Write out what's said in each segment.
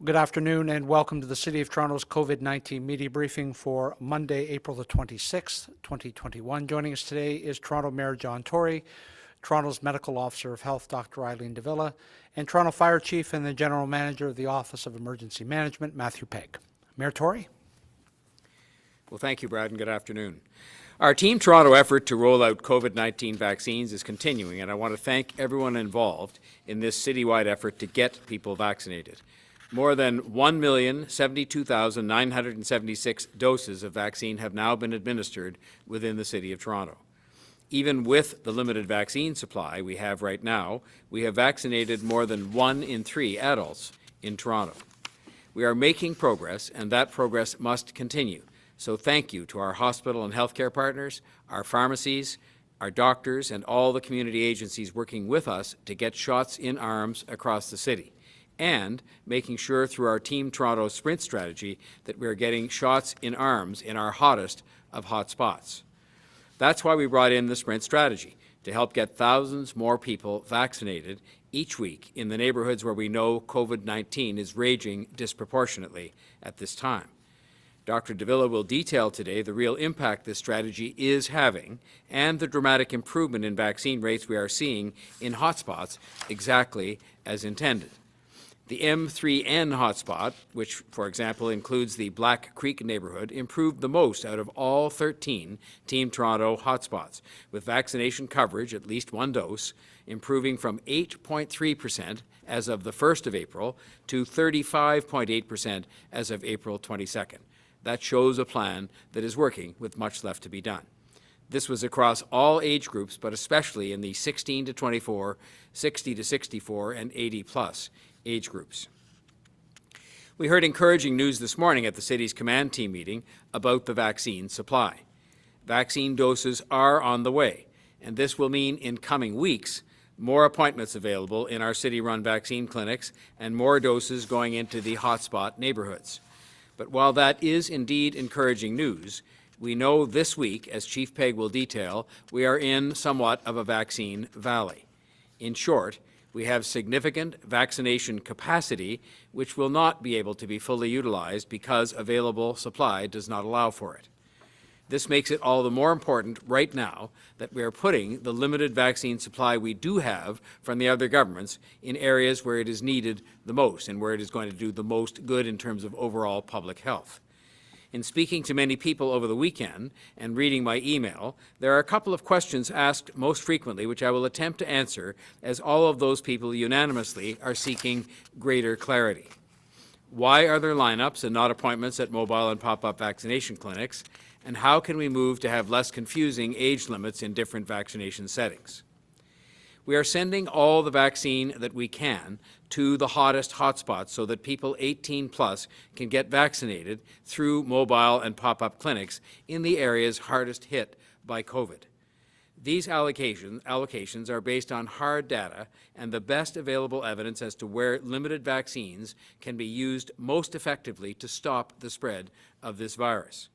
Good afternoon and welcome to the City of Toronto's COVID-19 media briefing for Monday, April the 26th, 2021. Joining us today is Toronto Mayor John Tory, Toronto's Medical Officer of Health, Dr. Eileen de Villa, and Toronto Fire Chief and the General Manager of the Office of Emergency Management, Matthew Pegg. Mayor Tory? Well, thank you, Brad, and good afternoon. Our Team Toronto effort to roll out COVID-19 vaccines is continuing, and I want to thank everyone involved in this citywide effort to get people vaccinated. More than 1,072,976 doses of vaccine have now been administered within the City of Toronto. Even with the limited vaccine supply we have right now, we have vaccinated more than 1 in 3 adults in Toronto. We are making progress, and that progress must continue. So thank you to our hospital and healthcare partners, our pharmacies, our doctors, and all the community agencies working with us to get shots in arms across the city, and making sure through our Team Toronto sprint strategy that we are getting shots in arms in our hottest of hot spots. That's why we brought in the sprint strategy, to help get thousands more people vaccinated each week in the neighborhoods where we know COVID-19 is raging disproportionately at this time. Dr. de Villa will detail today the real impact this strategy is having and the dramatic improvement in vaccine rates we are seeing in hotspots exactly as intended. The M3N hotspot, which, for example, includes the Black Creek neighborhood, improved the most out of all 13 Team Toronto hotspots, with vaccination coverage, at least 1 dose, improving from 8.3% as of the 1st of April to 35.8% as of April 22nd. That shows a plan that is working with much left to be done. This was across all age groups, but especially in the 16 to 24, 60 to 64, and 80 plus age groups. We heard encouraging news this morning at the city's command team meeting about the vaccine supply. Vaccine doses are on the way, and this will mean in coming weeks more appointments available in our city-run vaccine clinics and more doses going into the hotspot neighborhoods. But while that is indeed encouraging news, we know this week, as Chief Pegg will detail, we are in somewhat of a vaccine valley. In short, we have significant vaccination capacity which will not be able to be fully utilized because available supply does not allow for it. This makes it all the more important right now that we are putting the limited vaccine supply we do have from the other governments in areas where it is needed the most and where it is going to do the most good in terms of overall public health. In speaking to many people over the weekend and reading my email, there are a couple of questions asked most frequently which I will attempt to answer, as all of those people unanimously are seeking greater clarity. Why are there lineups and not appointments at mobile and pop-up vaccination clinics? And how can we move to have less confusing age limits in different vaccination settings? We are sending all the vaccine that we can to the hottest hotspots so that people 18 plus can get vaccinated through mobile and pop-up clinics in the areas hardest hit by COVID. These allocations are based on hard data and the best available evidence as to where limited vaccines can be used most effectively to stop the spread of this virus.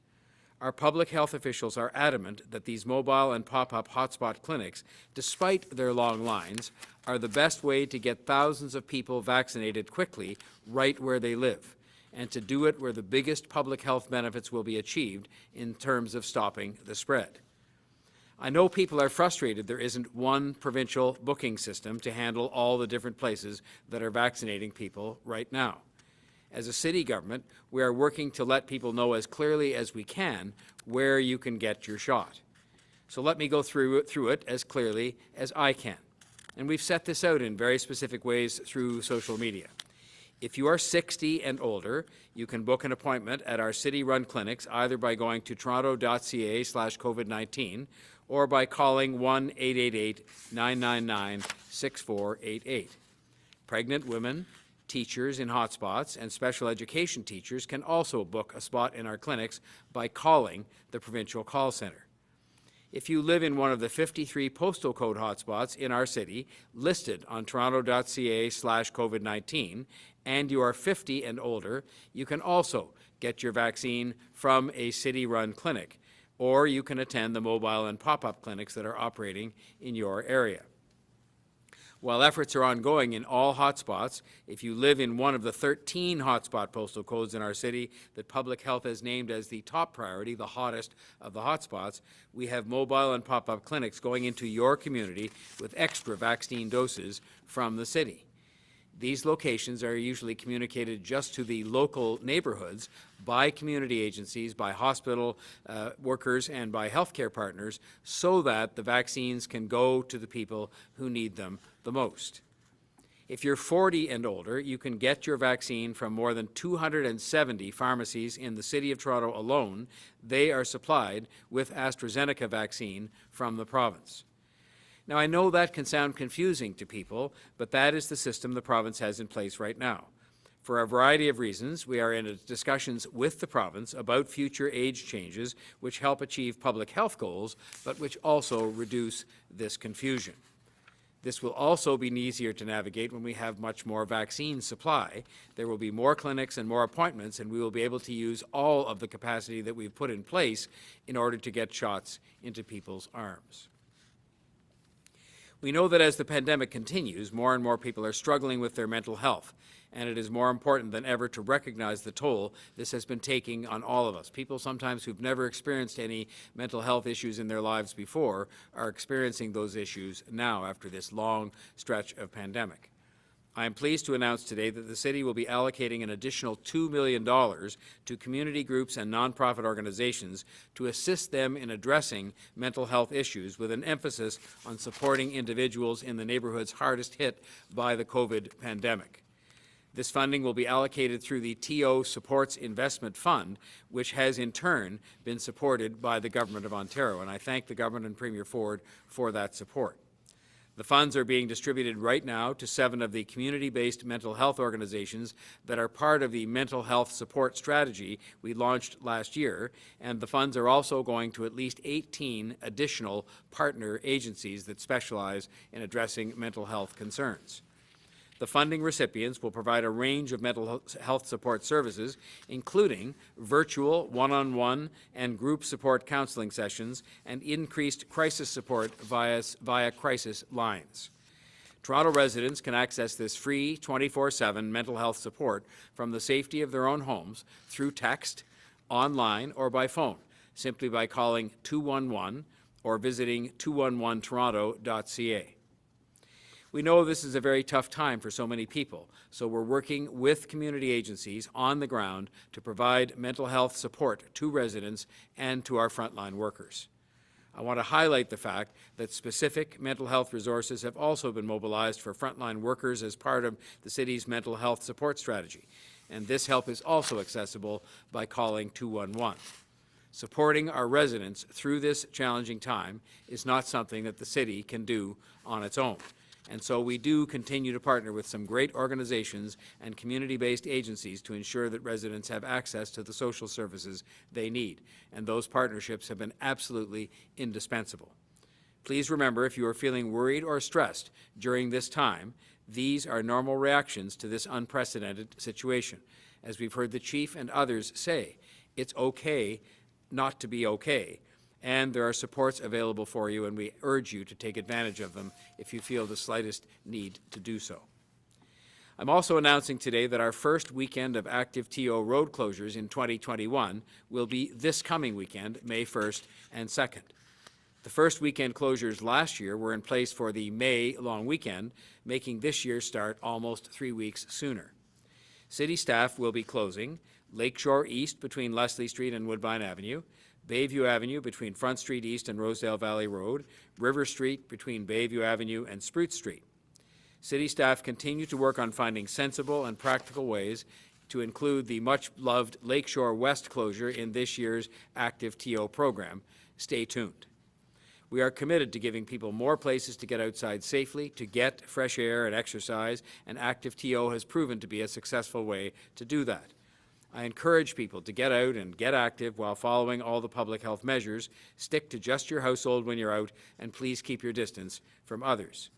Our public health officials are adamant that these mobile and pop-up hotspot clinics, despite their long lines, are the best way to get thousands of people vaccinated quickly right where they live, and to do it where the biggest public health benefits will be achieved in terms of stopping the spread. I know people are frustrated there isn't one provincial booking system to handle all the different places that are vaccinating people right now. As a city government, we are working to let people know as clearly as we can where you can get your shot. So let me go through it as clearly as I can. And we've set this out in very specific ways through social media. If you are 60 and older, you can book an appointment at our city-run clinics either by going to toronto.ca/COVID-19 or by calling 1-888-999-6488. Pregnant women, teachers in hotspots, and special education teachers can also book a spot in our clinics by calling the provincial call centre. If you live in one of the 53 postal code hotspots in our city listed on toronto.ca/COVID-19 and you are 50 and older, you can also get your vaccine from a city-run clinic, or you can attend the mobile and pop-up clinics that are operating in your area. While efforts are ongoing in all hotspots, if you live in one of the 13 hotspot postal codes in our city that Public Health has named as the top priority, the hottest of the hotspots, we have mobile and pop-up clinics going into your community with extra vaccine doses from the city. These locations are usually communicated just to the local neighborhoods by community agencies, by hospital workers, and by healthcare partners so that the vaccines can go to the people who need them the most. If you're 40 and older, you can get your vaccine from more than 270 pharmacies in the City of Toronto alone. They are supplied with AstraZeneca vaccine from the province. Now, I know that can sound confusing to people, but that is the system the province has in place right now. For a variety of reasons, we are in discussions with the province about future age changes which help achieve public health goals, but which also reduce this confusion. This will also be easier to navigate when we have much more vaccine supply. There will be more clinics and more appointments, and we will be able to use all of the capacity that we've put in place in order to get shots into people's arms. We know that as the pandemic continues, more and more people are struggling with their mental health, and it is more important than ever to recognize the toll this has been taking on all of us. People sometimes who've never experienced any mental health issues in their lives before are experiencing those issues now after this long stretch of pandemic. I am pleased to announce today that the City will be allocating an additional $2 million to community groups and nonprofit organizations to assist them in addressing mental health issues with an emphasis on supporting individuals in the neighborhoods hardest hit by the COVID pandemic. This funding will be allocated through the TO Supports Investment Fund, which has in turn been supported by the Government of Ontario, and I thank the Government and Premier Ford for that support. The funds are being distributed right now to 7 of the community-based mental health organizations that are part of the mental health support strategy we launched last year, and the funds are also going to at least 18 additional partner agencies that specialize in addressing mental health concerns. The funding recipients will provide a range of mental health support services, including virtual, one-on-one, and group support counseling sessions, and increased crisis support via crisis lines. Toronto residents can access this free 24/7 mental health support from the safety of their own homes through text, online, or by phone, simply by calling 211 or visiting 211toronto.ca. We know this is a very tough time for so many people, so we're working with community agencies on the ground to provide mental health support to residents and to our frontline workers. I want to highlight the fact that specific mental health resources have also been mobilized for frontline workers as part of the city's mental health support strategy, and this help is also accessible by calling 211. Supporting our residents through this challenging time is not something that the city can do on its own. And so we do continue to partner with some great organizations and community-based agencies to ensure that residents have access to the social services they need. And those partnerships have been absolutely indispensable. Please remember, if you are feeling worried or stressed during this time, these are normal reactions to this unprecedented situation. As we've heard the Chief and others say, it's okay not to be okay. And there are supports available for you, and we urge you to take advantage of them if you feel the slightest need to do so. I'm also announcing today that our first weekend of active TO road closures in 2021 will be this coming weekend, May 1st and 2nd. The first weekend closures last year were in place for the May long weekend, making this year's start almost 3 weeks sooner. City staff will be closing Lakeshore East between Leslie Street and Woodbine Avenue, Bayview Avenue between Front Street East and Rosedale Valley Road, River Street between Bayview Avenue and Spruce Street. City staff continue to work on finding sensible and practical ways to include the much-loved Lakeshore West closure in this year's active TO program. Stay tuned. We are committed to giving people more places to get outside safely, to get fresh air and exercise, and active TO has proven to be a successful way to do that. I encourage people to get out and get active while following all the public health measures. Stick to just your household when you're out, and please keep your distance from others.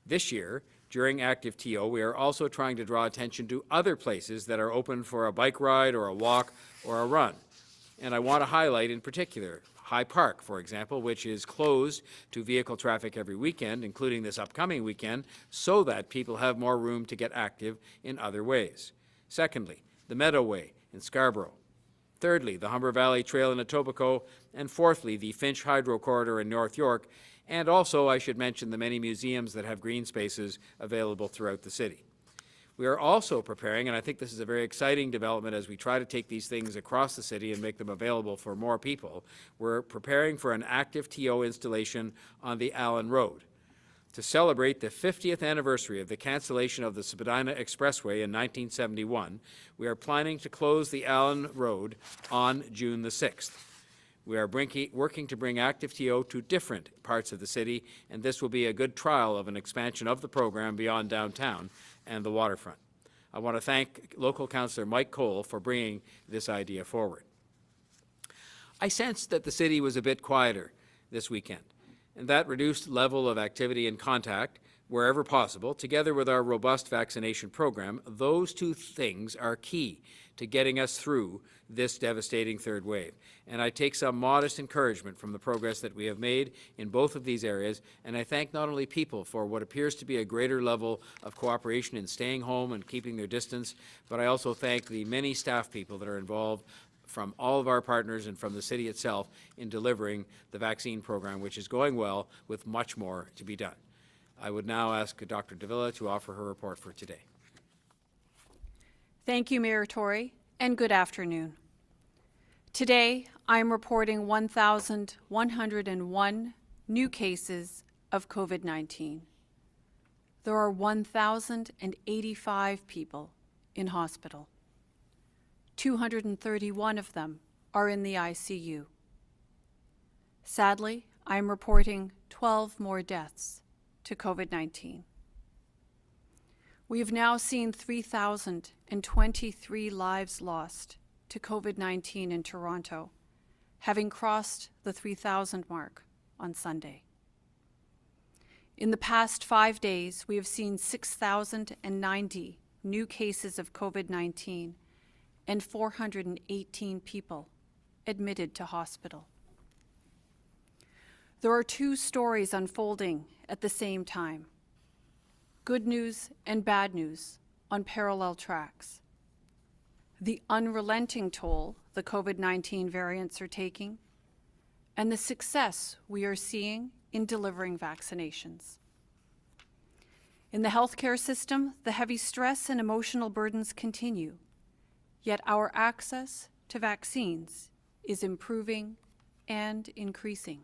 This year, during active TO, we are also trying to draw attention to other places that are open for a bike ride or a walk or a run. And I want to highlight in particular High Park, for example, which is closed to vehicle traffic every weekend, including this upcoming weekend, so that people have more room to get active in other ways. Secondly, the Meadowway in Scarborough. Thirdly, the Humber Valley Trail in Etobicoke. And fourthly, the Finch Hydro Corridor in North York. And also, I should mention the many museums that have green spaces available throughout the city. We are also preparing, and I think this is a very exciting development as we try to take these things across the city and make them available for more people. We're preparing for an active TO installation on the Allen Road. To celebrate the 50th anniversary of the cancellation of the Spadina Expressway in 1971, we are planning to close the Allen Road on June the 6th. We are working to bring active TO to different parts of the city, and this will be a good trial of an expansion of the program beyond downtown and the waterfront. I want to thank local councillor Mike Cole for bringing this idea forward. I sensed that the city was a bit quieter this weekend, and that reduced level of activity and contact, wherever possible, together with our robust vaccination program, those two things are key to getting us through this devastating third wave. And I take some modest encouragement from the progress that we have made in both of these areas, and I thank not only people for what appears to be a greater level of cooperation in staying home and keeping their distance, but I also thank the many staff people that are involved from all of our partners and from the city itself in delivering the vaccine program, which is going well, with much more to be done. I would now ask Dr. de Villa to offer her report for today. Thank you, Mayor Tory, and good afternoon. Today, I am reporting 1,101 new cases of COVID-19. There are 1,085 people in hospital. 231 of them are in the ICU. Sadly, I am reporting 12 more deaths to COVID-19. We have now seen 3,023 lives lost to COVID-19 in Toronto, having crossed the 3,000 mark on Sunday. In the past 5 days, we have seen 6,090 new cases of COVID-19 and 418 people admitted to hospital. There are two stories unfolding at the same time. Good news and bad news on parallel tracks. The unrelenting toll the COVID-19 variants are taking, and the success we are seeing in delivering vaccinations. In the healthcare system, the heavy stress and emotional burdens continue, yet our access to vaccines is improving and increasing.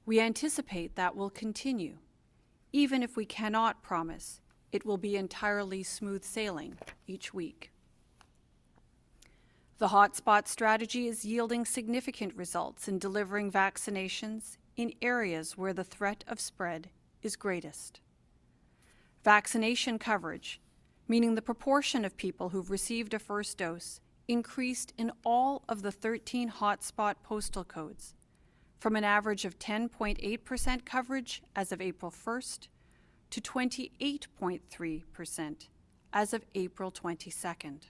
We anticipate that will continue, even if we cannot promise it will be entirely smooth sailing each week. The hotspot strategy is yielding significant results in delivering vaccinations in areas where the threat of spread is greatest. Vaccination coverage, meaning the proportion of people who've received a first dose, increased in all of the 13 hotspot postal codes, from an average of 10.8% coverage as of April 1st to 28.3% as of April 22nd.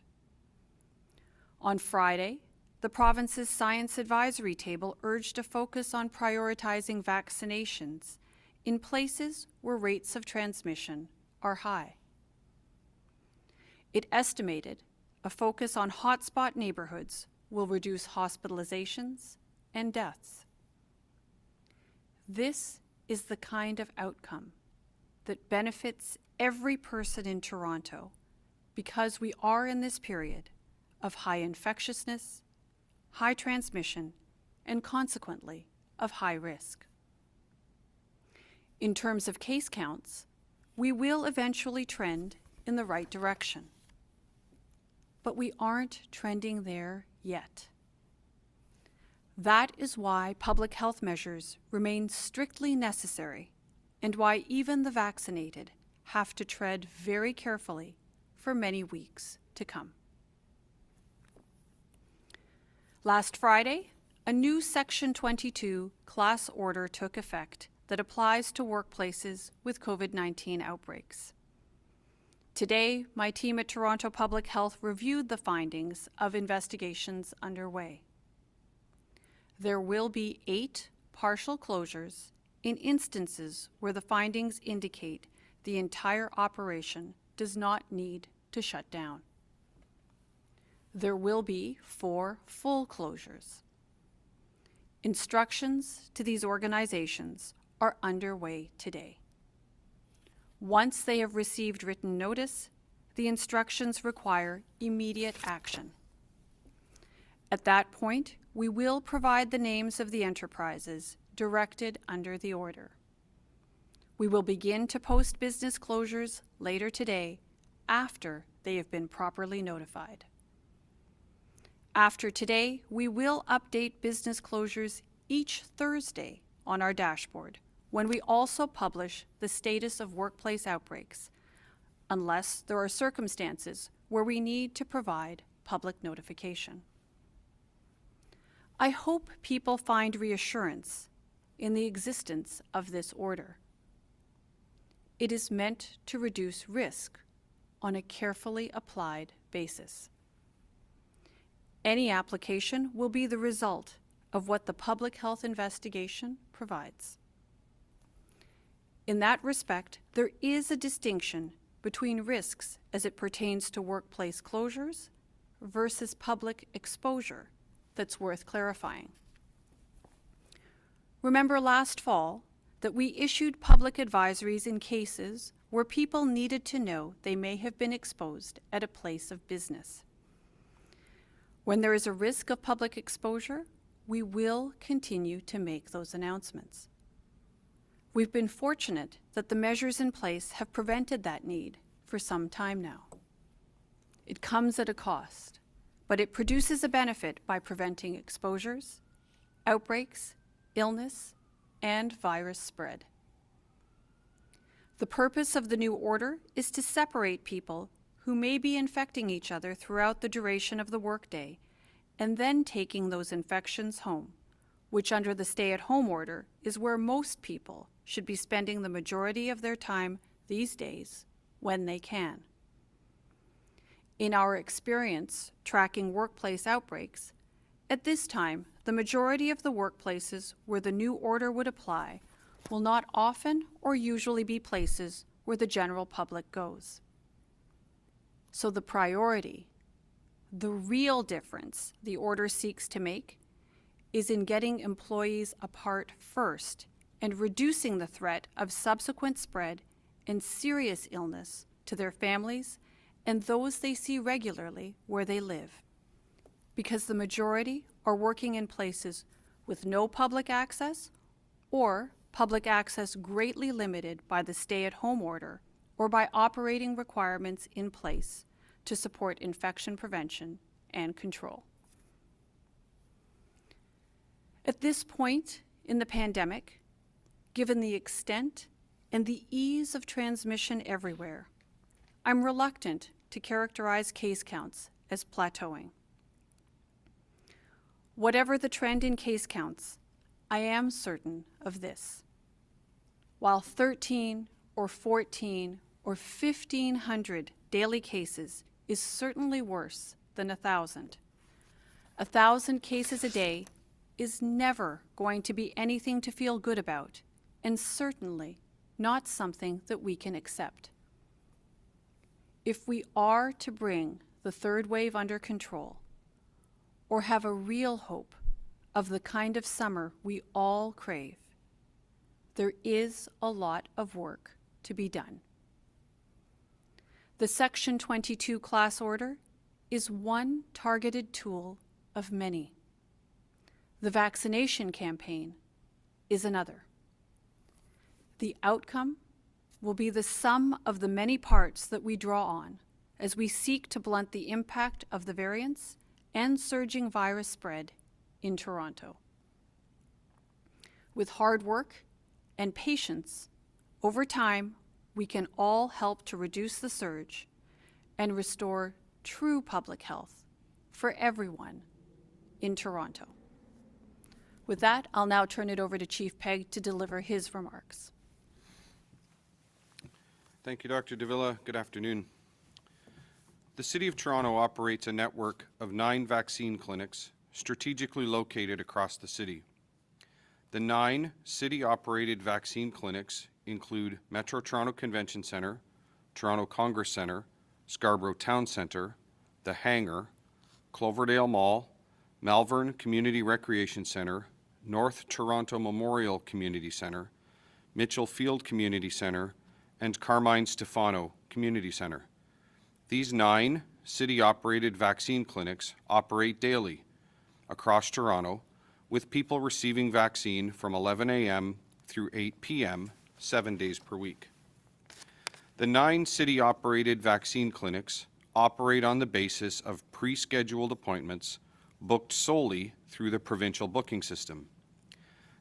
On Friday, the province's Science Advisory Table urged a focus on prioritizing vaccinations in places where rates of transmission are high. It estimated a focus on hotspot neighborhoods will reduce hospitalizations and deaths. This is the kind of outcome that benefits every person in Toronto because we are in this period of high infectiousness, high transmission, and consequently of high risk. In terms of case counts, we will eventually trend in the right direction. But we aren't trending there yet. That is why public health measures remain strictly necessary and why even the vaccinated have to tread very carefully for many weeks to come. Last Friday, a new Section 22 class order took effect that applies to workplaces with COVID-19 outbreaks. Today, my team at Toronto Public Health reviewed the findings of investigations underway. There will be 8 partial closures in instances where the findings indicate the entire operation does not need to shut down. There will be 4 full closures. Instructions to these organizations are underway today. Once they have received written notice, the instructions require immediate action. At that point, we will provide the names of the enterprises directed under the order. We will begin to post business closures later today after they have been properly notified. After today, we will update business closures each Thursday on our dashboard, when we also publish the status of workplace outbreaks, unless there are circumstances where we need to provide public notification. I hope people find reassurance in the existence of this order. It is meant to reduce risk on a carefully applied basis. Any application will be the result of what the public health investigation provides. In that respect, there is a distinction between risks as it pertains to workplace closures versus public exposure that's worth clarifying. Remember last fall that we issued public advisories in cases where people needed to know they may have been exposed at a place of business. When there is a risk of public exposure, we will continue to make those announcements. We've been fortunate that the measures in place have prevented that need for some time now. It comes at a cost, but it produces a benefit by preventing exposures, outbreaks, illness, and virus spread. The purpose of the new order is to separate people who may be infecting each other throughout the duration of the workday and then taking those infections home, which under the stay-at-home order is where most people should be spending the majority of their time these days when they can. In our experience tracking workplace outbreaks, at this time, the majority of the workplaces where the new order would apply will not often or usually be places where the general public goes. So the priority, the real difference the order seeks to make, is in getting employees apart first and reducing the threat of subsequent spread and serious illness to their families and those they see regularly where they live. Because the majority are working in places with no public access or public access greatly limited by the stay-at-home order or by operating requirements in place to support infection prevention and control. At this point in the pandemic, given the extent and the ease of transmission everywhere, I'm reluctant to characterize case counts as plateauing. Whatever the trend in case counts, I am certain of this. While 13 or 14 or 1,500 daily cases is certainly worse than 1,000, 1,000 cases a day is never going to be anything to feel good about, and certainly not something that we can accept. If we are to bring the third wave under control, or have a real hope of the kind of summer we all crave, there is a lot of work to be done. The Section 22 class order is one targeted tool of many. The vaccination campaign is another. The outcome will be the sum of the many parts that we draw on as we seek to blunt the impact of the variants and surging virus spread in Toronto. With hard work and patience, over time, we can all help to reduce the surge and restore true public health for everyone in Toronto. With that, I'll now turn it over to Chief Pegg to deliver his remarks. Thank you, Dr. de Villa. Good afternoon. The City of Toronto operates a network of 9 vaccine clinics strategically located across the city. The 9 city-operated vaccine clinics include Metro Toronto Convention Centre, Toronto Congress Centre, Scarborough Town Centre, The Hangar, Cloverdale Mall, Malvern Community Recreation Centre, North Toronto Memorial Community Centre, Mitchell Field Community Centre, and Carmine Stefano Community Centre. These 9 city-operated vaccine clinics operate daily across Toronto, with people receiving vaccine from 11 a.m. through 8 p.m. 7 days per week. The 9 city-operated vaccine clinics operate on the basis of pre-scheduled appointments booked solely through the provincial booking system.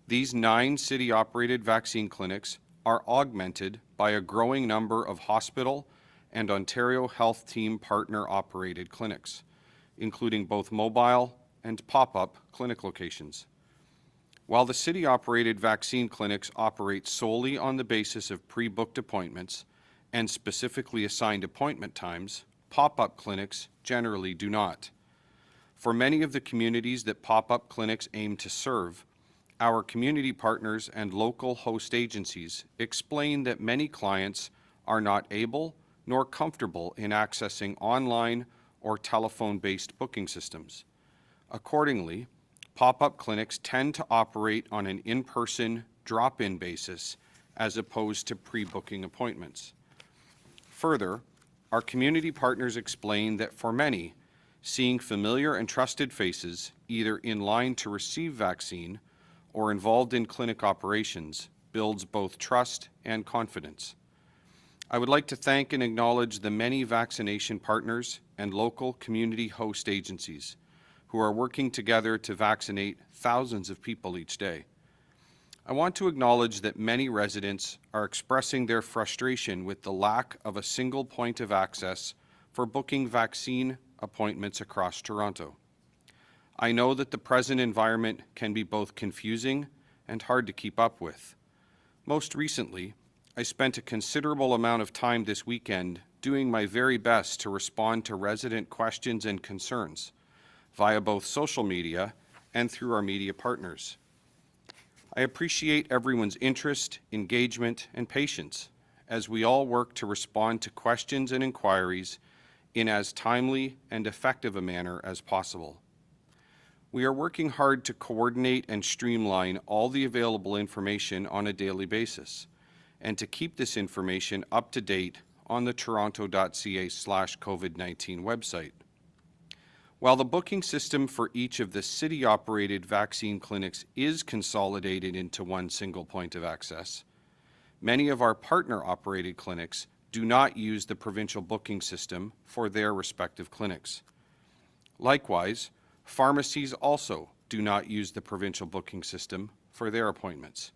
These 9 city-operated vaccine clinics are augmented by a growing number of hospital and Ontario Health Team partner-operated clinics, including both mobile and pop-up clinic locations. While the city-operated vaccine clinics operate solely on the basis of pre-booked appointments and specifically assigned appointment times, pop-up clinics generally do not. For many of the communities that pop-up clinics aim to serve, our community partners and local host agencies explain that many clients are not able nor comfortable in accessing online or telephone-based booking systems. Accordingly, pop-up clinics tend to operate on an in-person, drop-in basis as opposed to pre-booking appointments. Further, our community partners explain that for many, seeing familiar and trusted faces either in line to receive vaccine or involved in clinic operations builds both trust and confidence. I would like to thank and acknowledge the many vaccination partners and local community host agencies who are working together to vaccinate thousands of people each day. I want to acknowledge that many residents are expressing their frustration with the lack of a single point of access for booking vaccine appointments across Toronto. I know that the present environment can be both confusing and hard to keep up with. Most recently, I spent a considerable amount of time this weekend doing my very best to respond to resident questions and concerns via both social media and through our media partners. I appreciate everyone's interest, engagement, and patience as we all work to respond to questions and inquiries in as timely and effective a manner as possible. We are working hard to coordinate and streamline all the available information on a daily basis and to keep this information up to date on the toronto.ca/COVID-19 website. While the booking system for each of the city-operated vaccine clinics is consolidated into one single point of access, many of our partner-operated clinics do not use the provincial booking system for their respective clinics. Likewise, pharmacies also do not use the provincial booking system for their appointments.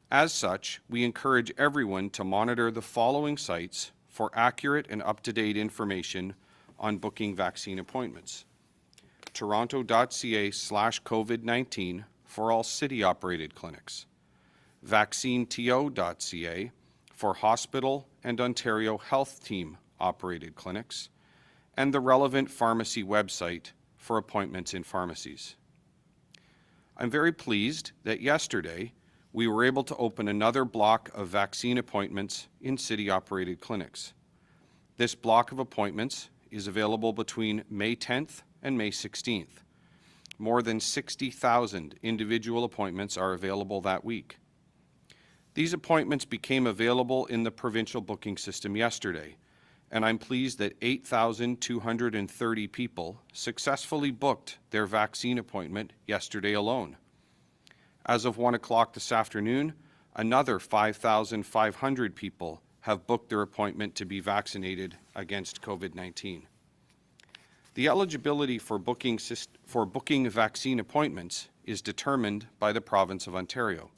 As such, we encourage everyone to monitor the following sites for accurate and up-to-date information on booking vaccine appointments: toronto.ca/COVID-19 for all city-operated clinics, vaccineto.ca for hospital and Ontario Health Team operated clinics, and the relevant pharmacy website for appointments in pharmacies. I'm very pleased that yesterday we were able to open another block of vaccine appointments in city-operated clinics. This block of appointments is available between May 10th and May 16th. More than 60,000 individual appointments are available that week. These appointments became available in the provincial booking system yesterday, and I'm pleased that 8,230 people successfully booked their vaccine appointment yesterday alone. As of 1 o'clock this afternoon, another 5,500 people have booked their appointment to be vaccinated against COVID-19. The eligibility for booking vaccine appointments is determined by the province of Ontario.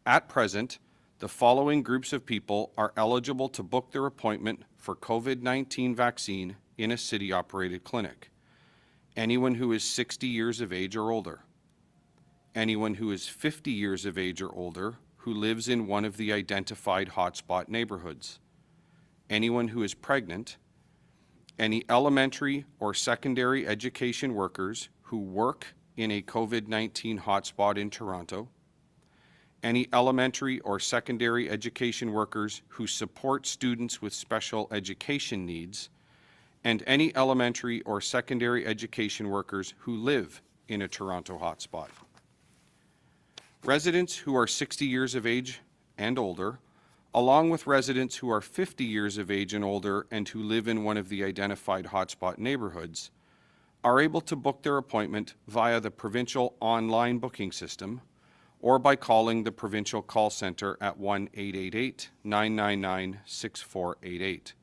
At present, the following groups of people are eligible to book their appointment for COVID-19 vaccine in a city-operated clinic: anyone who is 60 years of age or older, anyone who is 50 years of age or older who lives in one of the identified hotspot neighborhoods, anyone who is pregnant, any elementary or secondary education workers who work in a COVID-19 hotspot in Toronto, any elementary or secondary education workers who support students with special education needs, and any elementary or secondary education workers who live in a Toronto hotspot. Residents who are 60 years of age and older, along with residents who are 50 years of age and older and who live in one of the identified hotspot neighborhoods, are able to book their appointment via the provincial online booking system or by calling the provincial call centre at 1-888-999-6488.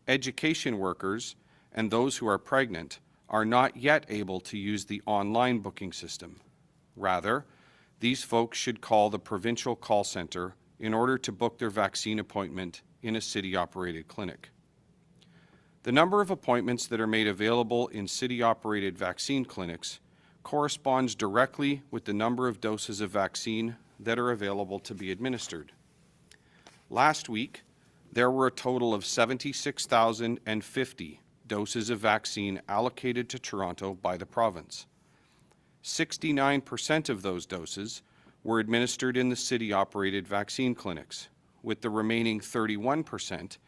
Education workers and those who are pregnant are not yet able to use the online booking system. Rather, these folks should call the provincial call centre in order to book their vaccine appointment in a city-operated clinic. The number of appointments that are made available in city-operated vaccine clinics corresponds directly with the number of doses of vaccine that are available to be administered. Last week, there were a total of 76,050 doses of vaccine allocated to Toronto by the province. 69% of those doses were administered in the city-operated vaccine clinics, with the remaining 31%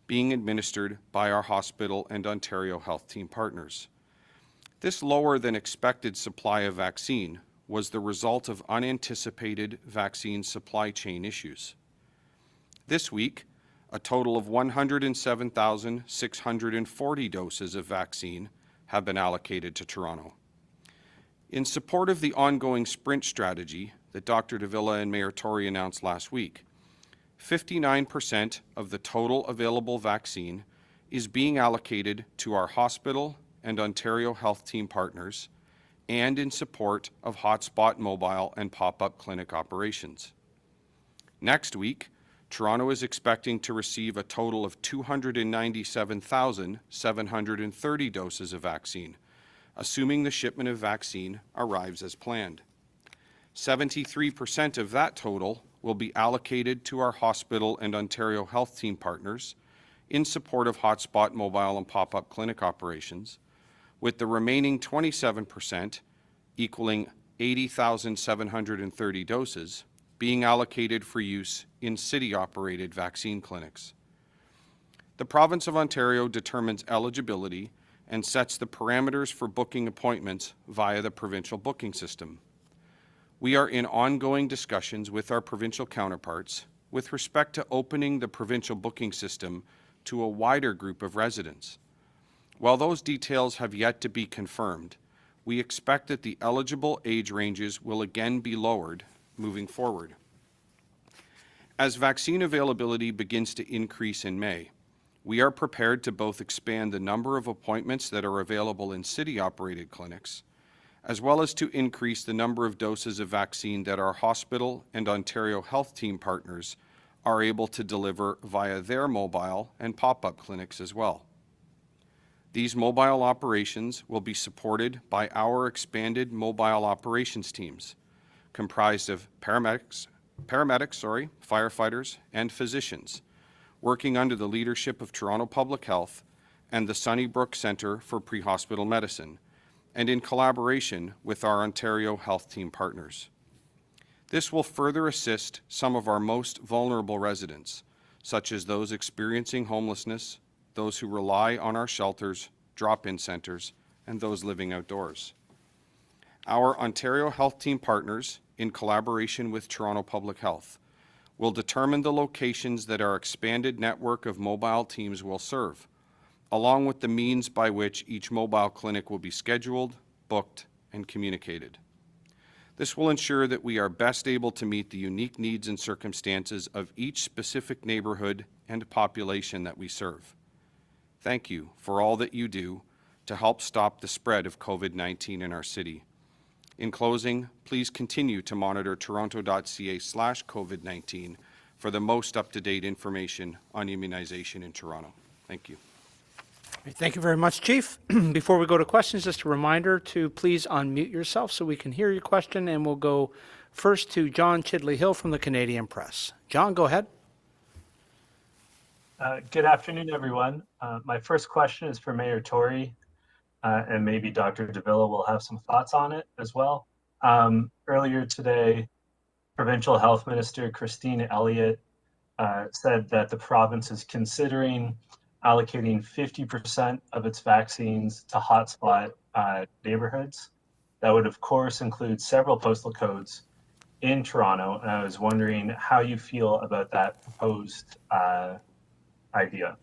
being administered by our hospital and Ontario Health Team partners. This lower than expected supply of vaccine was the result of unanticipated vaccine supply chain issues. This week, a total of 107,640 doses of vaccine have been allocated to Toronto. In support of the ongoing sprint strategy that Dr. de Villa and Mayor Tory announced last week, 59% of the total available vaccine is being allocated to our hospital and Ontario Health Team partners and in support of hotspot mobile and pop-up clinic operations. Next week, Toronto is expecting to receive a total of 297,730 doses of vaccine, assuming the shipment of vaccine arrives as planned. 73% of that total will be allocated to our hospital and Ontario Health Team partners in support of hotspot mobile and pop-up clinic operations, with the remaining 27%, equaling 80,730 doses, being allocated for use in city-operated vaccine clinics. The Province of Ontario determines eligibility and sets the parameters for booking appointments via the provincial booking system. We are in ongoing discussions with our provincial counterparts with respect to opening the provincial booking system to a wider group of residents. While those details have yet to be confirmed, we expect that the eligible age ranges will again be lowered moving forward. As vaccine availability begins to increase in May, we are prepared to both expand the number of appointments that are available in city-operated clinics, as well as to increase the number of doses of vaccine that our hospital and Ontario Health Team partners are able to deliver via their mobile and pop-up clinics as well. These mobile operations will be supported by our expanded mobile operations teams, comprised of paramedics, firefighters, and physicians, working under the leadership of Toronto Public Health and the Sunnybrook Centre for Pre-Hospital Medicine, and in collaboration with our Ontario Health Team partners. This will further assist some of our most vulnerable residents, such as those experiencing homelessness, those who rely on our shelters, drop-in centres, and those living outdoors. Our Ontario Health Team partners, in collaboration with Toronto Public Health, will determine the locations that our expanded network of mobile teams will serve, along with the means by which each mobile clinic will be scheduled, booked, and communicated. This will ensure that we are best able to meet the unique needs and circumstances of each specific neighbourhood and population that we serve. Thank you for all that you do to help stop the spread of COVID-19 in our city. In closing, please continue to monitor toronto.ca/COVID-19 for the most up-to-date information on immunization in Toronto. Thank you. Thank you very much, Chief. Before we go to questions, just a reminder to please unmute yourself so we can hear your question, and we'll go first to John Chidley-Hill from the Canadian Press. John, go ahead. Good afternoon, everyone. My first question is for Mayor Tory. and maybe Dr. de Villa will have some thoughts on it as well. Earlier today, Provincial Health Minister Christine Elliott said that the province is considering allocating 50% of its vaccines to hotspot neighborhoods. That would, of course, include several postal codes in Toronto. And I was wondering how you feel about that proposed idea.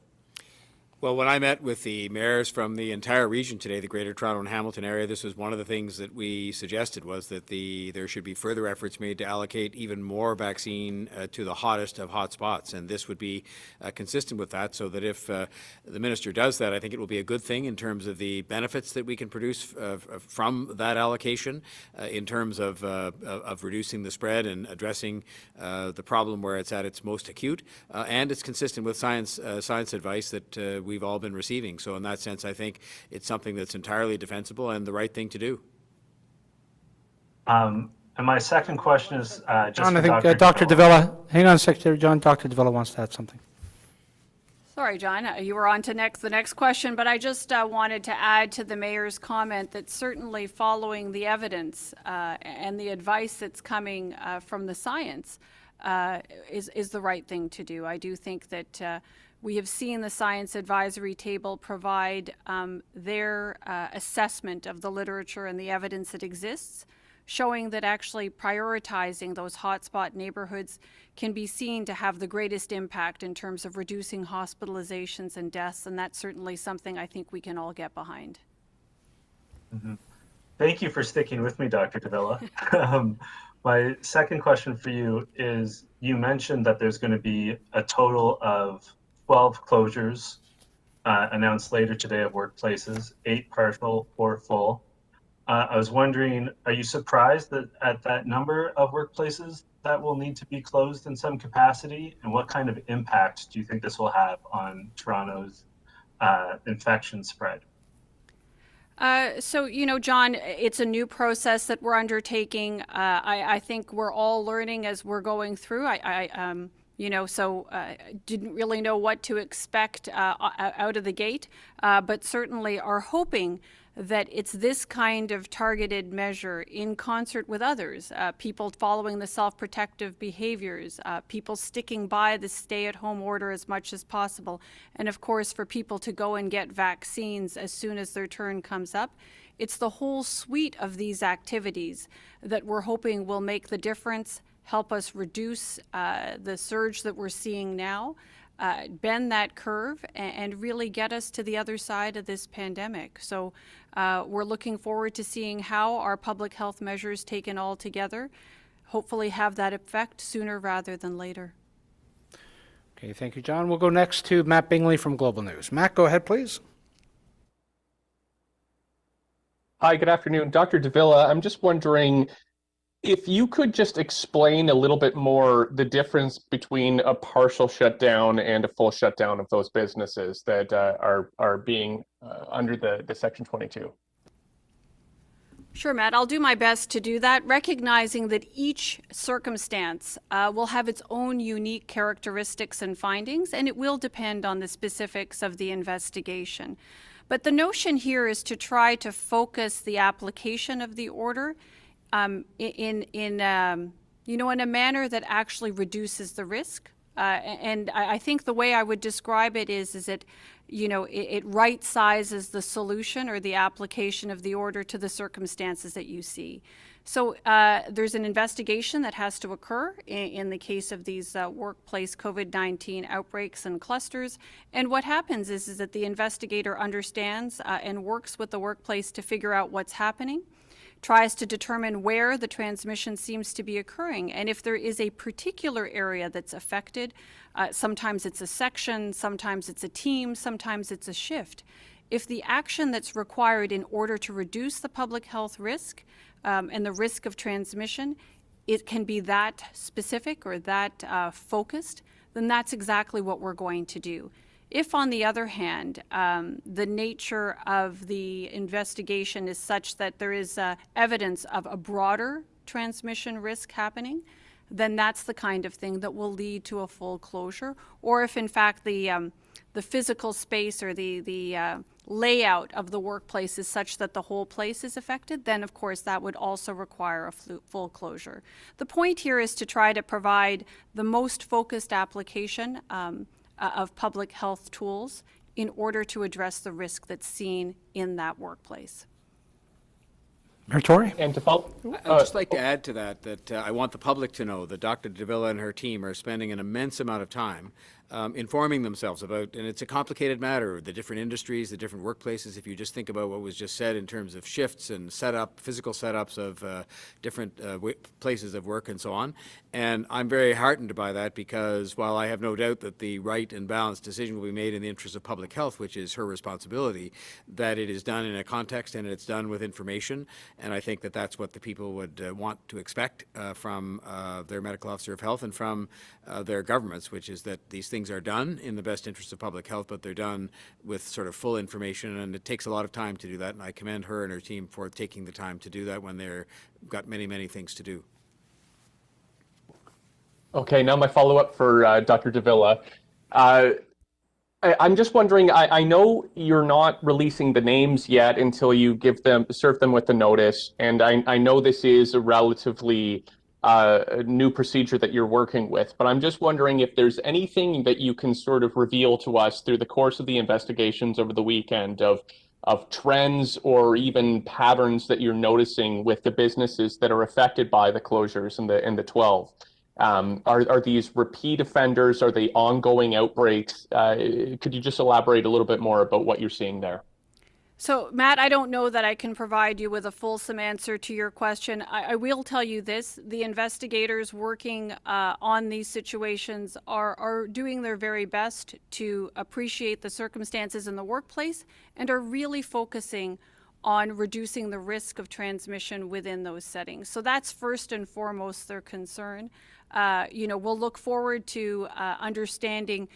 Well, when I met with the mayors from the entire region today, the Greater Toronto and Hamilton area, this was one of the things that we suggested, was that there should be further efforts made to allocate even more vaccine to the hottest of hot spots. And this would be consistent with that, so that if the minister does that, I think it will be a good thing in terms of the benefits that we can produce from that allocation, in terms of reducing the spread and addressing the problem where it's at its most acute. And it's consistent with science advice that we've all been receiving. So in that sense, I think it's something that's entirely defensible and the right thing to do. And my second question is just John, I for think Dr. de Villa, hang on, Secretary John, Dr. de Villa wants to add something. Sorry, John, you were on to the next question, but I just wanted to add to the mayor's comment that certainly following the evidence and the advice that's coming from the science is the right thing to do. I do think that we have seen the Science Advisory Table provide their assessment of the literature and the evidence that exists, showing that actually prioritizing those hotspot neighborhoods can be seen to have the greatest impact in terms of reducing hospitalizations and deaths, and that's certainly something I think we can all get behind. Mm-hmm. Thank you for sticking with me, Dr. de Villa. My second question for you is, you mentioned that there's going to be a total of 12 closures announced later today of workplaces, 8 partial or full. I was wondering, are you surprised that at that number of workplaces that will need to be closed in some capacity? And what kind of impact do you think this will have on Toronto's infection spread? So, John, it's a new process that we're undertaking. I think we're all learning as we're going through. Didn't really know what to expect out of the gate, but certainly are hoping that it's this kind of targeted measure in concert with others, people following the self-protective behaviors, people sticking by the stay-at-home order as much as possible, and of course for people to go and get vaccines as soon as their turn comes up. It's the whole suite of these activities that we're hoping will make the difference, help us reduce the surge that we're seeing now, bend that curve, and really get us to the other side of this pandemic. So we're looking forward to seeing how our public health measures taken all together hopefully have that effect sooner rather than later. Okay, thank you, John. We'll go next to Matt Bingley from Global News. Matt, go ahead, please. Hi, good afternoon. Dr. de Villa, I'm just wondering if you could just explain a little bit more the difference between a partial shutdown and a full shutdown of those businesses that are being under the Section 22. Sure, Matt. I'll do my best to do that, recognizing that each circumstance will have its own unique characteristics and findings, and it will depend on the specifics of the investigation. But the notion here is to try to focus the application of the order in a manner that actually reduces the risk. And I think the way I would describe it is that, it right sizes the solution or the application of the order to the circumstances that you see. So there's an investigation that has to occur in the case of these workplace COVID-19 outbreaks and clusters. And what happens is that the investigator understands and works with the workplace to figure out what's happening, tries to determine where the transmission seems to be occurring. And if there is a particular area that's affected, sometimes it's a section, sometimes it's a team, sometimes it's a shift. If the action that's required in order to reduce the public health risk and the risk of transmission, it can be that specific or that focused, then that's exactly what we're going to do. If, on the other hand, the nature of the investigation is such that there is evidence of a broader transmission risk happening, then that's the kind of thing that will lead to a full closure. Or if in fact the physical space or the layout of the workplace is such that the whole place is affected, then of course that would also require a full closure. The point here is to try to provide the most focused application of public health tools in order to address the risk that's seen in that workplace. Mayor Tory? And to follow, I'd just like to add to that I want the public to know that Dr. de Villa and her team are spending an immense amount of time informing themselves about, and it's a complicated matter, the different industries, the different workplaces. If you just think about what was just said in terms of shifts and setup, physical setups of different places of work and so on. And I'm very heartened by that, because while I have no doubt that the right and balanced decision will be made in the interest of public health, which is her responsibility, that it is done in a context and it's done with information. And I think that that's what the people would want to expect from their medical officer of health and from their governments, which is that these things are done in the best interest of public health, but they're done with sort of full information, and it takes a lot of time to do that, and I commend her and her team for taking the time to do that when they've got many, many things to do. okay, now my follow-up for Dr. de Villa. I'm just wondering, I know you're not releasing the names yet until you serve them with the notice, and I know this is a relatively new procedure that you're working with, but I'm just wondering if there's anything that you can sort of reveal to us through the course of the investigations over the weekend of trends or even patterns that you're noticing with the businesses that are affected by the closures in the 12. Are these repeat offenders? Are they ongoing outbreaks? Could you just elaborate a little bit more about what you're seeing there? So, Matt, I don't know that I can provide you with a fulsome answer to your question. I will tell you this. The investigators working on these situations are doing their very best to appreciate the circumstances in the workplace and are really focusing on reducing the risk of transmission within those settings. So that's first and foremost their concern. We'll look forward to understanding,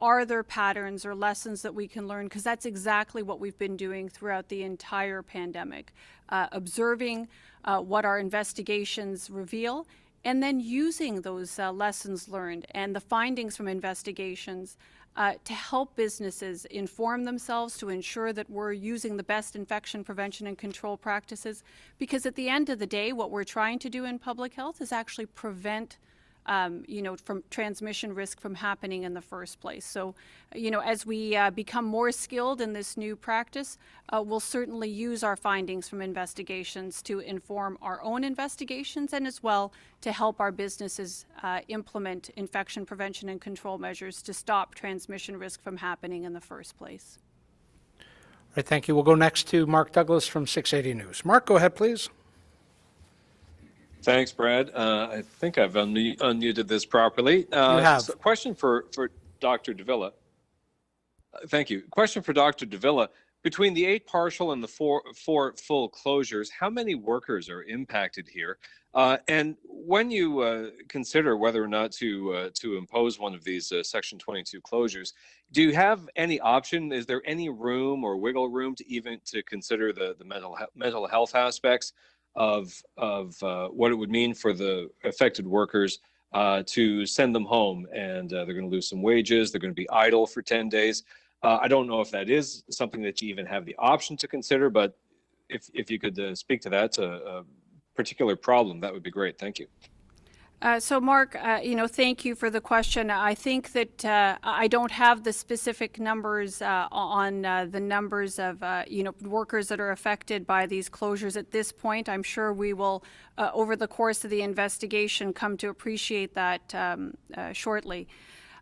are there patterns or lessons that we can learn? Because that's exactly what we've been doing throughout the entire pandemic, observing what our investigations reveal, and then using those lessons learned and the findings from investigations to help businesses inform themselves to ensure that we're using the best infection prevention and control practices. Because at the end of the day, what we're trying to do in public health is actually prevent from transmission risk from happening in the first place. So, as we become more skilled in this new practice, we'll certainly use our findings from investigations to inform our own investigations and as well to help our businesses implement infection prevention and control measures to stop transmission risk from happening in the first place. All right, thank you. We'll go next to Mark Douglas from 680 News. Mark, go ahead, please. Thanks, Brad. I think I've unmuted this properly. You have. So question for Dr. de Villa. Thank you. Question for Dr. de Villa. Between the 8 partial and the 4 full closures, how many workers are impacted here? And when you consider whether or not to impose one of these Section 22 closures, do you have any option? Is there any room or wiggle room to consider the mental health aspects of what it would mean for the affected workers to send them home, and they're going to lose some wages, they're going to be idle for 10 days. I don't know if that is something that you even have the option to consider, but if you could speak to that, a particular problem, that would be great. Thank you. So, Mark, thank you for the question. I think that I don't have the specific numbers on the numbers of, workers that are affected by these closures at this point. I'm sure we will, over the course of the investigation, come to appreciate that shortly.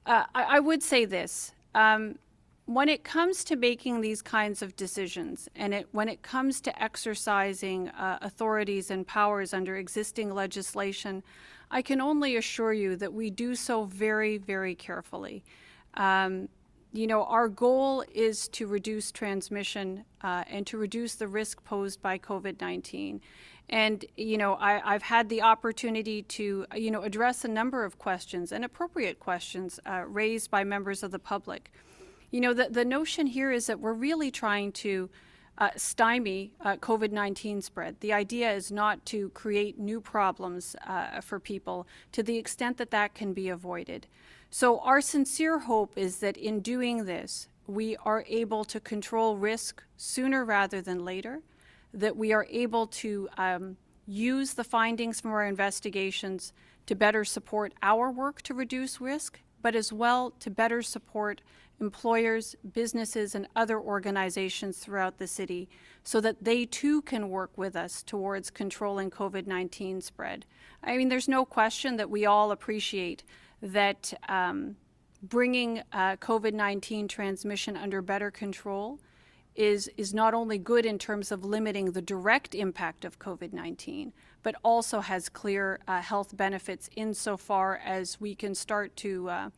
I would say this. When it comes to making these kinds of decisions, and when it comes to exercising authorities and powers under existing legislation, I can only assure you that we do so very, very carefully. Our goal is to reduce transmission and to reduce the risk posed by COVID-19. And, I've had the opportunity to, address a number of questions, and appropriate questions, raised by members of the public. The notion here is that we're really trying to stymie COVID-19 spread. The idea is not to create new problems for people to the extent that that can be avoided. So our sincere hope is that in doing this, we are able to control risk sooner rather than later, that we are able to use the findings from our investigations to better support our work to reduce risk, but as well to better support employers, businesses, and other organizations throughout the city so that they too can work with us towards controlling COVID-19 spread. I mean, there's no question that we all appreciate that bringing COVID-19 transmission under better control is not only good in terms of limiting the direct impact of COVID-19, but also has clear health benefits insofar as we can start to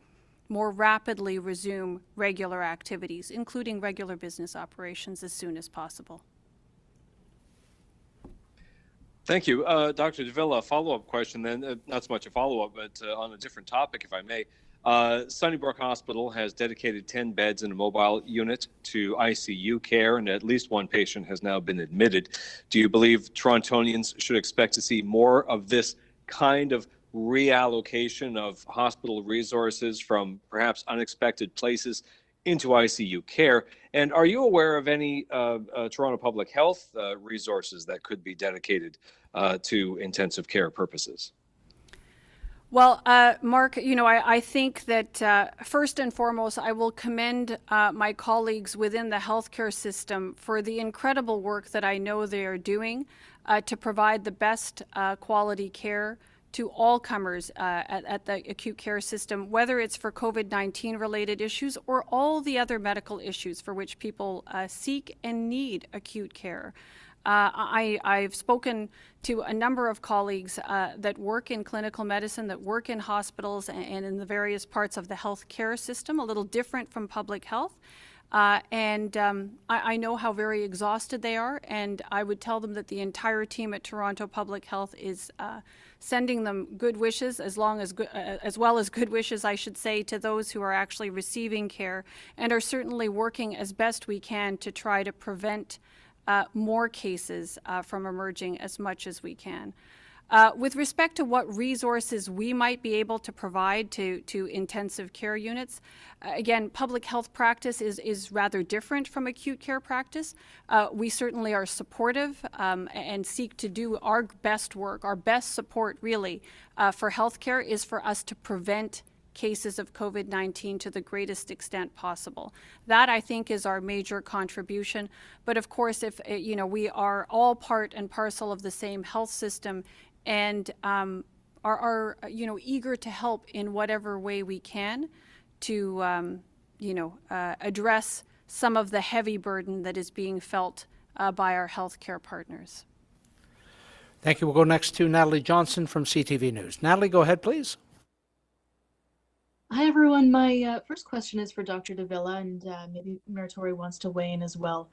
more rapidly resume regular activities, including regular business operations, as soon as possible. Thank you. Dr. de Villa, a follow-up question then, not so much a follow-up, but on a different topic, if I may. Sunnybrook Hospital has dedicated 10 beds in a mobile unit to ICU care, and at least one patient has now been admitted. Do you believe Torontonians should expect to see more of this kind of reallocation of hospital resources from perhaps unexpected places into ICU care? And are you aware of any Toronto Public Health resources that could be dedicated to intensive care purposes? Well, Mark, I think that first and foremost, I will commend my colleagues within the healthcare system for the incredible work that I know they are doing to provide the best quality care to all comers at the acute care system, whether it's for COVID-19 related issues or all the other medical issues for which people seek and need acute care. I've spoken to a number of colleagues that work in clinical medicine, that work in hospitals and in the various parts of the healthcare system, a little different from public health. I know how very exhausted they are, and I would tell them that the entire team at Toronto Public Health is sending them good wishes, as well as good wishes, I should say, to those who are actually receiving care, and are certainly working as best we can to try to prevent more cases from emerging as much as we can. With respect to what resources we might be able to provide to intensive care units, again, public health practice is rather different from acute care practice. We certainly are supportive and seek to do our best work. Our best support, really, for healthcare is for us to prevent cases of COVID-19 to the greatest extent possible. That, I think, is our major contribution. But of course, if we are all part and parcel of the same health system, and are eager to help in whatever way we can to address some of the heavy burden that is being felt by our healthcare partners. Thank you. We'll go next to Natalie Johnson from CTV News. Natalie, go ahead, please. Hi, everyone. My first question is for Dr. de Villa, and maybe Mayor Tory wants to weigh in as well.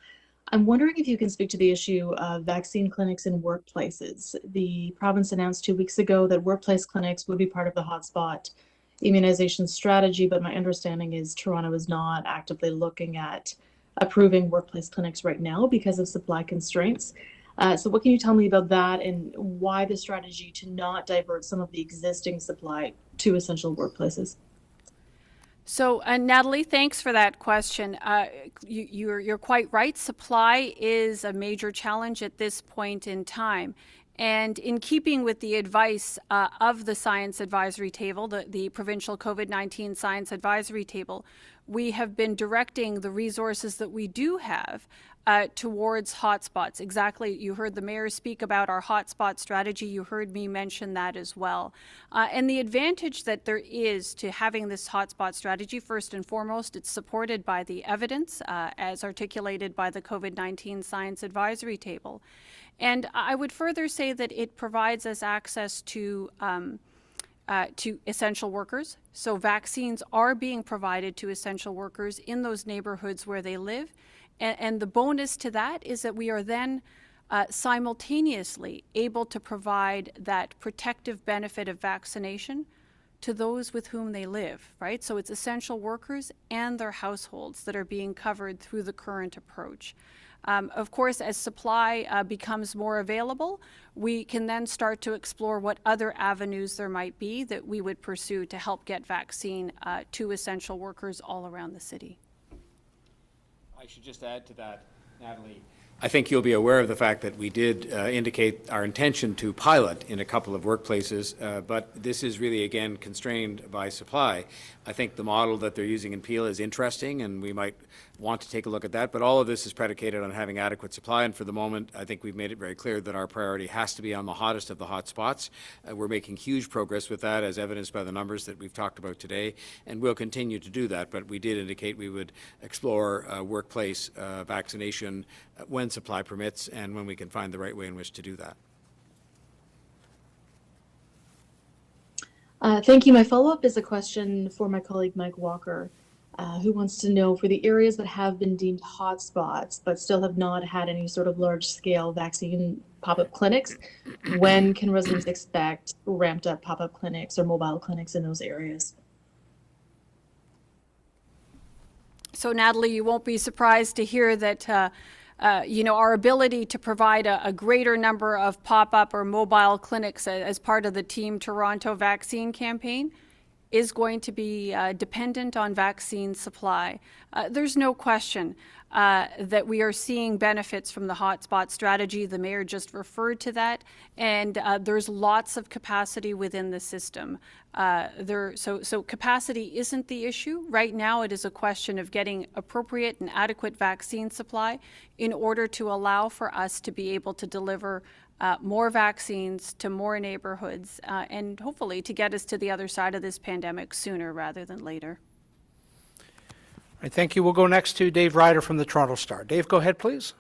I'm wondering if you can speak to the issue of vaccine clinics in workplaces. The province announced 2 weeks ago that workplace clinics would be part of the hotspot immunization strategy, but my understanding is Toronto is not actively looking at approving workplace clinics right now because of supply constraints. So what can you tell me about that, and why the strategy to not divert some of the existing supply to essential workplaces? So, Natalie, thanks for that question. You're quite right. Supply is a major challenge at this point in time. And in keeping with the advice of the Science Advisory Table, the Provincial COVID-19 Science Advisory Table, we have been directing the resources that we do have towards hotspots. Exactly, you heard the mayor speak about our hotspot strategy. You heard me mention that as well. And the advantage that there is to having this hotspot strategy, first and foremost, it's supported by the evidence as articulated by the COVID-19 Science Advisory Table. And I would further say that it provides us access to essential workers. So vaccines are being provided to essential workers in those neighborhoods where they live. And the bonus to that is that we are then simultaneously able to provide that protective benefit of vaccination to those with whom they live, right? So it's essential workers and their households that are being covered through the current approach. Of course, as supply becomes more available, we can then start to explore what other avenues there might be that we would pursue to help get vaccine to essential workers all around the city. I should just add to that, Natalie. I think you'll be aware of the fact that we did indicate our intention to pilot in a couple of workplaces, but this is really, again, constrained by supply. I think the model that they're using in Peel is interesting, and we might want to take a look at that, but all of this is predicated on having adequate supply, and for the moment, I think we've made it very clear that our priority has to be on the hottest of the hot spots. We're making huge progress with that, as evidenced by the numbers that we've talked about today, and we'll continue to do that, but we did indicate we would explore workplace vaccination when supply permits and when we can find the right way in which to do that. Thank you. My follow-up is a question for my colleague Mike Walker, who wants to know, for the areas that have been deemed hotspots but still have not had any sort of large-scale vaccine pop-up clinics, when can residents expect ramped-up pop-up clinics or mobile clinics in those areas? So, Natalie, you won't be surprised to hear that our ability to provide a greater number of pop-up or mobile clinics as part of the Team Toronto vaccine campaign is going to be dependent on vaccine supply. There's no question that we are seeing benefits from the hotspot strategy. The mayor just referred to that, and there's lots of capacity within the system. So capacity isn't the issue. Right now, it is a question of getting appropriate and adequate vaccine supply in order to allow for us to be able to deliver more vaccines to more neighborhoods and hopefully to get us to the other side of this pandemic sooner rather than later. All right, thank you. We'll go next to Dave Ryder from the Toronto Star. Dave, go ahead, please.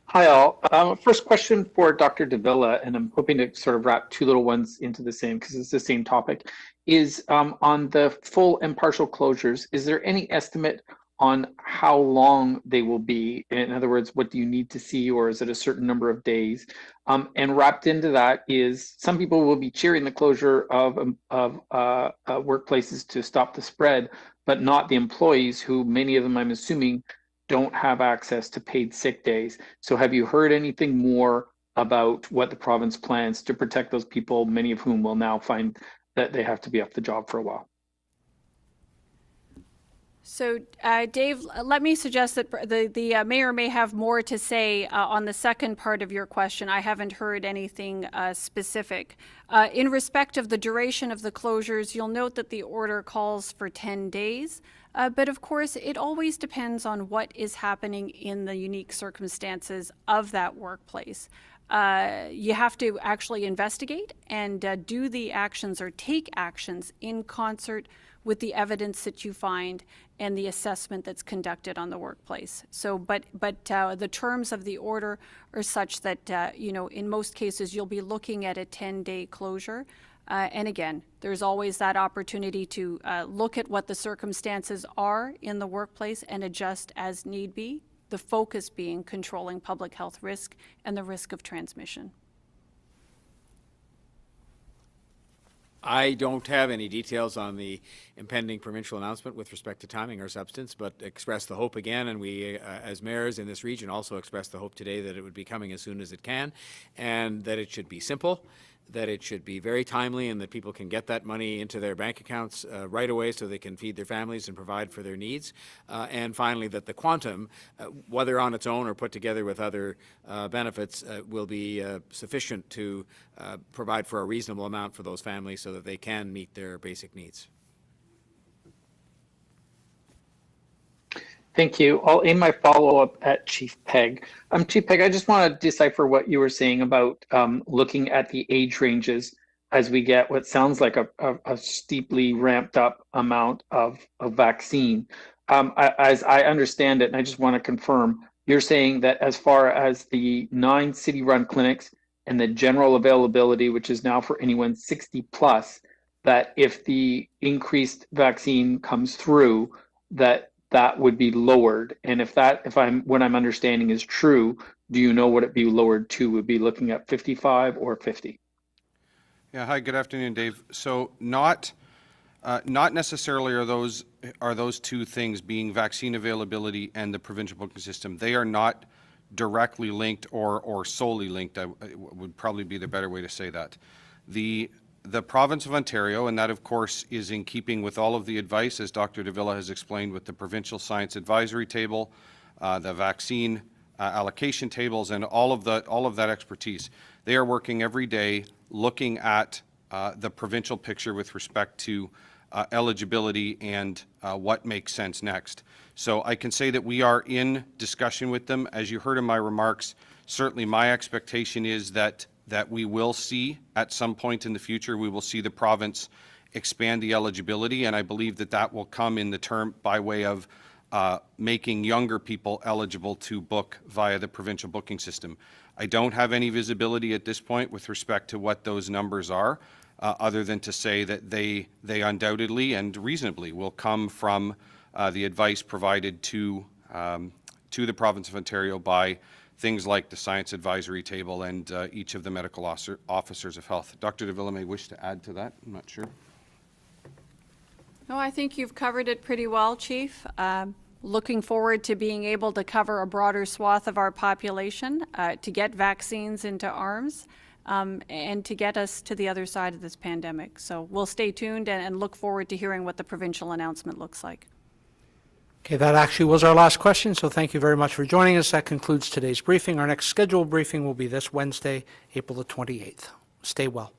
Hi, all. First question for Dr. de Villa, and I'm hoping to sort of wrap two little ones into the same because it's the same topic, is on the full and partial closures, is there any estimate on how long they will be? In other words, what do you need to see, or is it a certain number of days? And wrapped into that is some people will be cheering the closure of workplaces to stop the spread, but not the employees who, many of them, I'm assuming, don't have access to paid sick days. So have you heard anything more about what the province plans to protect those people, many of whom will now find that they have to be off the job for a while? So, Dave, let me suggest that the mayor may have more to say on the second part of your question. I haven't heard anything specific. In respect of the duration of the closures, you'll note that the order calls for 10 days. But of course, it always depends on what is happening in the unique circumstances of that workplace. You have to actually investigate and do the actions or take actions in concert with the evidence that you find and the assessment that's conducted on the workplace. So, but the terms of the order are such that, in most cases, you'll be looking at a 10-day closure. And again, there's always that opportunity to look at what the circumstances are in the workplace and adjust as need be, the focus being controlling public health risk and the risk of transmission. I don't have any details on the impending provincial announcement with respect to timing or substance, but express the hope again, and we, as mayors in this region, also express the hope today that it would be coming as soon as it can, and that it should be simple, that it should be very timely, and that people can get that money into their bank accounts right away so they can feed their families and provide for their needs. And finally, that the quantum, whether on its own or put together with other benefits, will be sufficient to provide for a reasonable amount for those families so that they can meet their basic needs. Thank you. I'll aim my follow-up at Chief Pegg. Chief Pegg, I just want to decipher what you were saying about looking at the age ranges as we get what sounds like a steeply ramped up amount of vaccine. As I understand it, and I just want to confirm, you're saying that as far as the 9 city-run clinics and the general availability, which is now for anyone 60 plus, that if the increased vaccine comes through, that would be lowered. And if what I'm understanding is true, do you know what it be lowered to? Would be looking at 55 or 50? Yeah, hi, good afternoon, Dave. So not Not necessarily are those two things, being vaccine availability and the provincial booking system. They are not directly linked or solely linked. Would probably be the better way to say that. The province of Ontario, and that of course is in keeping with all of the advice, as Dr. de Villa has explained, with the provincial science advisory table, the vaccine allocation tables, and all of that expertise. They are working every day looking at the provincial picture with respect to eligibility and what makes sense next. So I can say that we are in discussion with them. As you heard in my remarks, certainly my expectation is that we will see at some point in the future, we will see the province expand the eligibility, and I believe that will come in the term by way of making younger people eligible to book via the provincial booking system. I don't have any visibility at this point with respect to what those numbers are, other than to say that they undoubtedly and reasonably will come from the advice provided to the province of Ontario by things like the science advisory table and each of the medical officers of health. Dr. de Villa may wish to add to that. I'm not sure. No, I think you've covered it pretty well, Chief. Looking forward to being able to cover a broader swath of our population, to get vaccines into arms, and to get us to the other side of this pandemic. So we'll stay tuned and look forward to hearing what the provincial announcement looks like. Okay, that actually was our last question, so thank you very much for joining us. That concludes today's briefing. Our next scheduled briefing will be this Wednesday, April the 28th. Stay well.